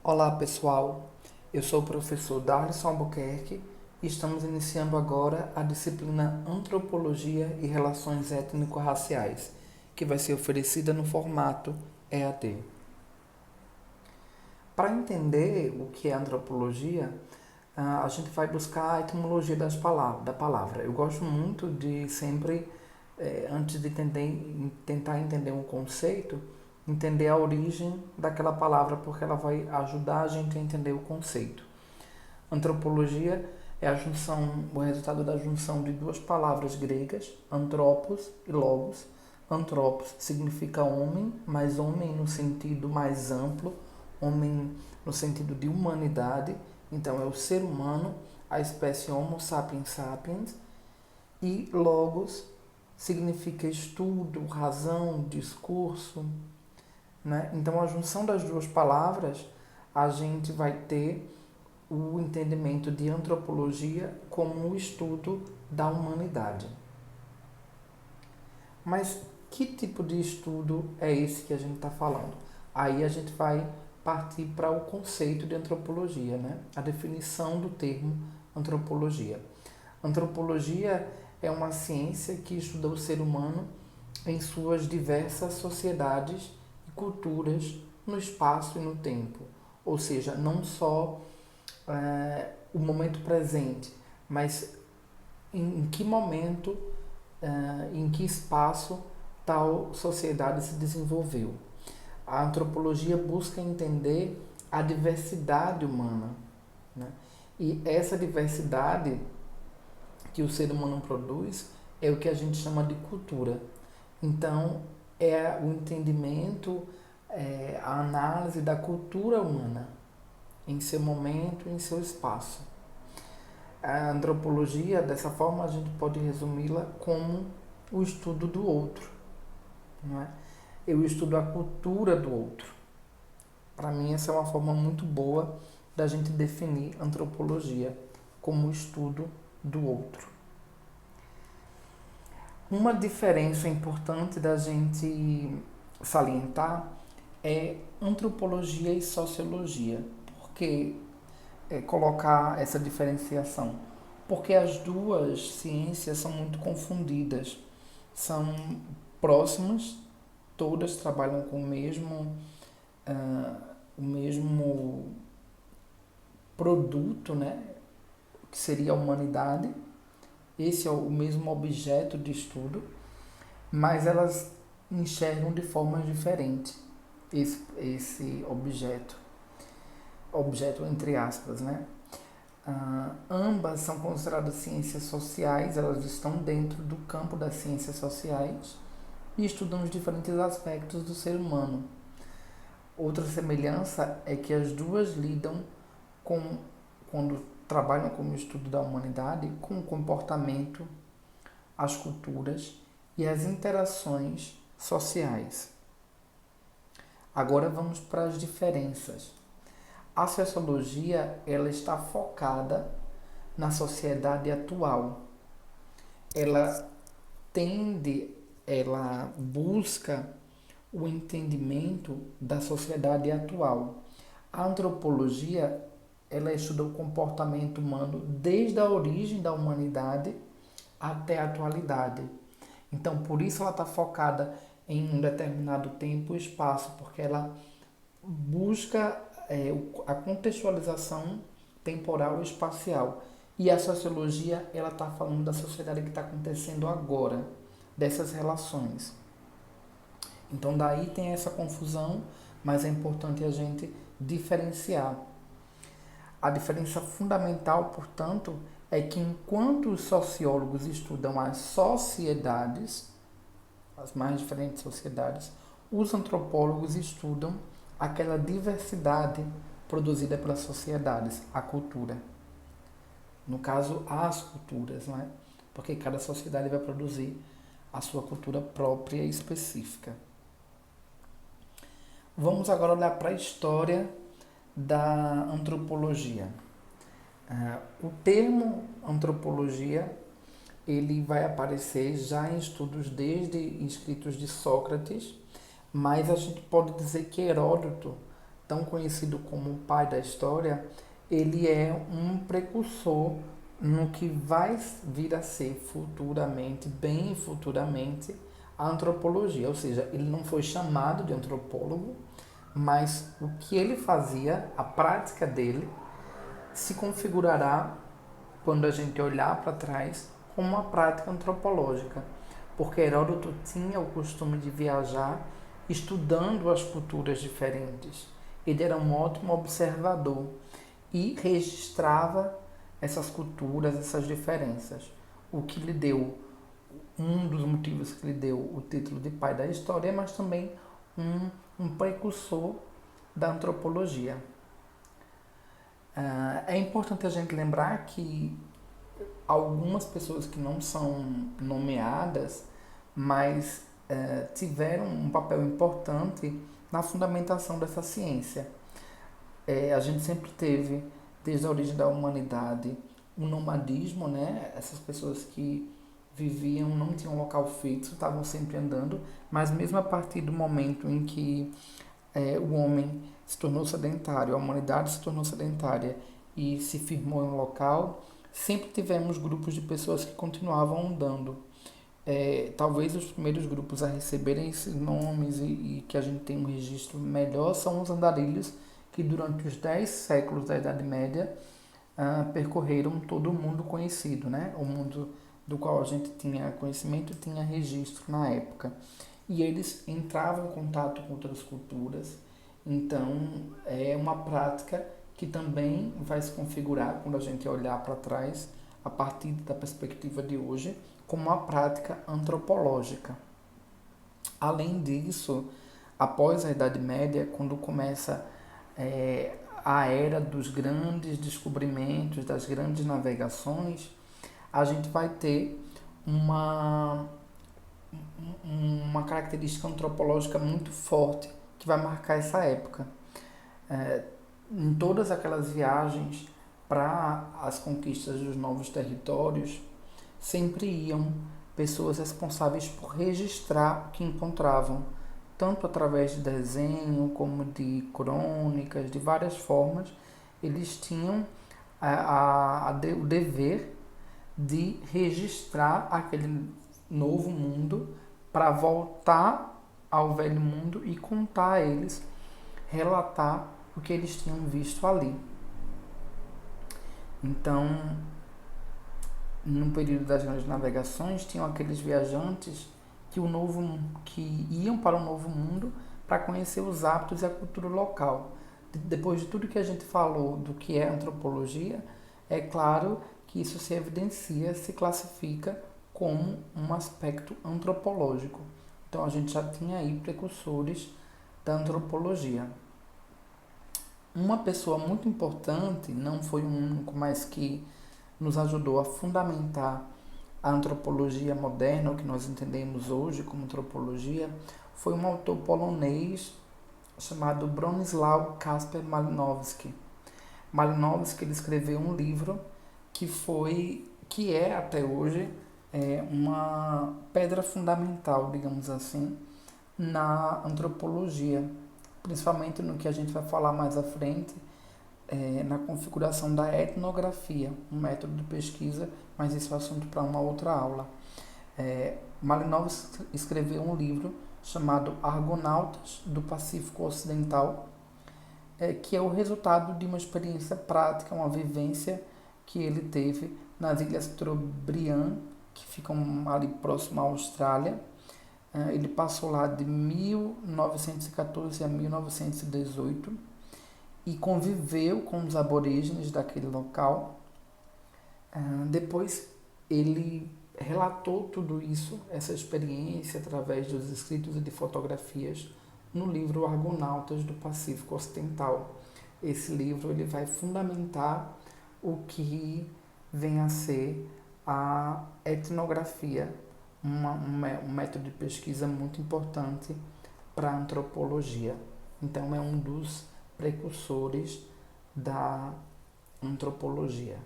Olá pessoal, eu sou o professor Darlison Albuquerque e estamos iniciando agora a disciplina Antropologia e Relações Étnico-Raciais, que vai ser oferecida no formato EAD. Para entender o que é antropologia, a gente vai buscar a etimologia da palavra. Eu gosto muito de sempre, antes de tentar entender um conceito, entender a origem daquela palavra, porque ela vai ajudar a gente a entender o conceito. Antropologia é o resultado da junção de duas palavras gregas, antropos e logos. Antropos significa homem, mas homem no sentido mais amplo, homem no sentido de humanidade. Então é o ser humano, a espécie Homo sapiens sapiens. E logos significa estudo, razão, discurso, né? Então a junção das duas palavras, a gente vai ter o entendimento de antropologia como o estudo da humanidade. Mas que tipo de estudo é esse que a gente está falando? Aí a gente vai partir para o conceito de antropologia, né? A definição do termo antropologia. Antropologia é uma ciência que estuda o ser humano em suas diversas sociedades e culturas no espaço e no tempo. Ou seja, não só o momento presente, mas em que momento, em que espaço tal sociedade se desenvolveu. A antropologia busca entender a diversidade humana, né? E essa diversidade que o ser humano produz é o que a gente chama de cultura. Então, é o entendimento, a análise da cultura humana em seu momento, em seu espaço. A antropologia, dessa forma, a gente pode resumi-la como o estudo do outro, não é? Eu estudo a cultura do outro. Para mim, essa é uma forma muito boa da gente definir antropologia como o estudo do outro. Uma diferença importante da gente salientar é antropologia e sociologia. Por que colocar essa diferenciação? Porque as duas ciências são muito confundidas, são próximas, todas trabalham com o mesmo produto, né, que seria a humanidade. Esse é o mesmo objeto de estudo, mas elas enxergam de formas diferentes esse objeto entre aspas, né? Ambas são consideradas ciências sociais, elas estão dentro do campo das ciências sociais e estudam os diferentes aspectos do ser humano. Outra semelhança é que as duas lidam com, quando trabalham como estudo da humanidade, com o comportamento, as culturas e as interações sociais. Agora vamos para as diferenças. A sociologia, ela está focada na sociedade atual. Ela ela busca o entendimento da sociedade atual. A antropologia, ela estuda o comportamento humano desde a origem da humanidade até a atualidade. Então, por isso ela está focada em um determinado tempo e espaço, porque ela busca a contextualização temporal e espacial. E a sociologia, ela está falando da sociedade que está acontecendo agora, dessas relações. Então daí tem essa confusão, mas é importante a gente diferenciar. A diferença fundamental, portanto, é que enquanto os sociólogos estudam as sociedades, as mais diferentes sociedades, os antropólogos estudam aquela diversidade produzida pelas sociedades, a cultura. No caso, as culturas, não é? Porque cada sociedade vai produzir a sua cultura própria e específica. Vamos agora olhar para a história da antropologia. O termo antropologia ele vai aparecer já em estudos desde escritos de Sócrates, mas a gente pode dizer que Heródoto tão conhecido como o pai da história, ele é um precursor no que vai vir a ser futuramente, bem futuramente, a antropologia. Ou seja, ele não foi chamado de antropólogo, mas o que ele fazia, a prática dele, se configurará, quando a gente olhar para trás, como uma prática antropológica. Porque Heródoto tinha o costume de viajar estudando as culturas diferentes. Ele era um ótimo observador e registrava essas culturas, essas diferenças. O que lhe deu, um dos motivos que lhe deu o título de pai da história, mas também um precursor da antropologia. É importante a gente lembrar que algumas pessoas que não são nomeadas, mas tiveram um papel importante na fundamentação dessa ciência. A gente sempre teve, desde a origem da humanidade, o nomadismo, né? Essas pessoas que viviam, não tinham um local fixo, estavam sempre andando, mas mesmo a partir do momento em que o homem se tornou sedentário, a humanidade se tornou sedentária e se firmou em um local, sempre tivemos grupos de pessoas que continuavam andando. Talvez os primeiros grupos a receberem esses nomes e que a gente tem um registro melhor são os andarilhos, que durante os 10 séculos da Idade Média percorreram todo o mundo conhecido, né? O mundo do qual a gente tinha conhecimento e tinha registro na época. E eles entravam em contato com outras culturas, então é uma prática que também vai se configurar, quando a gente olhar para trás, a partir da perspectiva de hoje, como uma prática antropológica. Além disso, após a Idade Média, quando começa a era dos grandes descobrimentos, das grandes navegações, a gente vai ter uma característica antropológica muito forte que vai marcar essa época. Em todas aquelas viagens para as conquistas dos novos territórios, sempre iam pessoas responsáveis por registrar o que encontravam, tanto através de desenho como de crônicas, de várias formas. Eles tinham o dever de registrar aquele novo mundo para voltar ao velho mundo e contar a eles, relatar o que eles tinham visto ali. Então, no período das grandes navegações, tinham aqueles viajantes que iam para o novo mundo para conhecer os hábitos e a cultura local. Depois de tudo que a gente falou do que é antropologia, é claro que isso se evidencia, se classifica como um aspecto antropológico. Então a gente já tinha aí precursores da antropologia. Uma pessoa muito importante, não foi um único, mas que nos ajudou a fundamentar a antropologia moderna, o que nós entendemos hoje como antropologia, foi um autor polonês chamado Bronisław Kasper Malinowski. Malinowski ele escreveu um livro que é até hoje uma pedra fundamental, digamos assim, na antropologia, principalmente no que a gente vai falar mais à frente, na configuração da etnografia, um método de pesquisa, mas esse é o assunto para uma outra aula. Malinowski escreveu um livro chamado Argonautas do Pacífico Ocidental, que é o resultado de uma experiência prática, uma vivência que ele teve nas Ilhas Trobriand, que ficam ali próximo à Austrália. Ele passou lá de 1914 a 1918 e conviveu com os aborígenes daquele local. Depois ele relatou tudo isso, essa experiência, através dos escritos e de fotografias, no livro Argonautas do Pacífico Ocidental. Esse livro ele vai fundamentar o que vem a ser a etnografia, um método de pesquisa muito importante para a antropologia. Então é um dos precursores da antropologia.